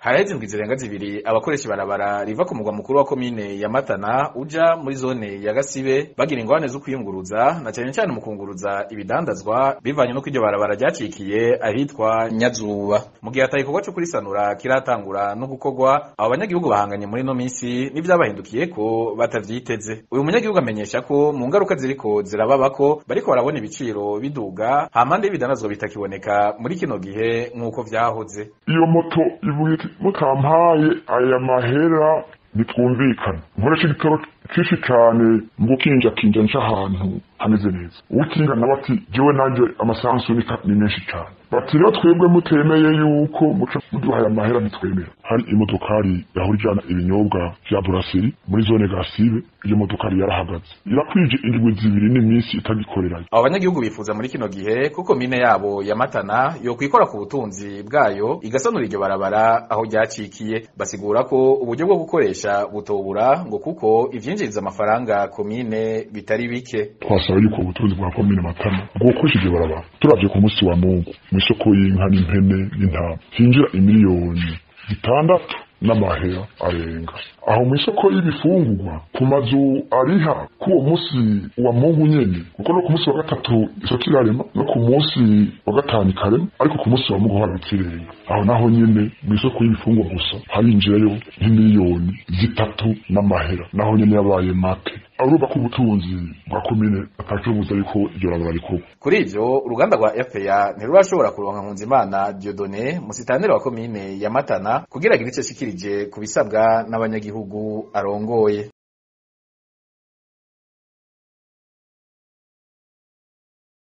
haraheze indwi zirenga zibiri abakoresha ibarabara riva ku mugwa mukuru wa komine ya Matana uja muri zone ya Gasibe bagira ingorane zo kwiyunguruza na cyane cyane mu kunguruza ibidandazwa bivanye no kw'iryo barabara ryacikiye ahitwa Nyazuba. Mu gihe atayikorwa cyo kurisanura kiratangura no gukorwa, abo banyagihugu bahanganye muri no minsi n'ivyabahindukiye ko batavyiteze. Uyu munyagihugu amenyesha ko mu ngaruka ziriko zirababako bariko barabona ibiciro biduga hampande y'ibidandazwa bitakiboneka muri kino gihe nk'uko vyahoze. Iyo moto ivuga iti mutampaye aya mahera bitwumvikana, nkoresha igitoro cyinshi cyane mu gukinjakinja nca ahantu hameze neza. Uwukinga nawe ati jewe nanje amasansu ni menshi cyane, bati rero twebwe mutemeye yuko muca muduhaye amahera ntitwemera. Hari imodokari yahora ijana ibinyobwa vya buraseri muri zone Gasibe, iyo modokari yarahagaze irakwije indwi zibiri n'iminsi itagikorerayo. Abo banyagihugu bifuza muri kino gihe kuko mine yabo ya Matana yo kwikora ku butunzi bwayo igasanura iryo barabara aho ryacikiye. Basigura ko uburyo bwo gukoresha butobura ngo kuko ivyinjiriza amafaranga komine bitari bike. Twasaba yuko ubutunzi bwa komine Matana bwo gukoresha iryo barabara turavye ku munsi wa Mungu mw'isoko y'inka n'impene n'intama hinjira imiliyoni 6 n'amahera arenga. Aho mw'isoko y'ibifungurwa ku mazu ariha kuwo musi wa Mungu nyene, kuko no ku musi wa gatatu isoko irarema no ku musi wa gatanu ikarema, ariko ku musi wa Mungu habikireye. Aho naho nyene mw'isoko y'ibifungurwa gusa harinjiyeyo nk'imiliyoni 3 n'amahera, naho nyene yabaye make. Aruba ku butunzi bwa komine atacubuza yuko iryo barabara rikorwa. Kuri ivyo uruganda rwa FPA ntirurashobora kuronka Nkunzimana Dieudonné, musitanteri wa komine ya Matana, kugira agire ico ashikirije ku bisabwa n'abanyagihugu arongoye.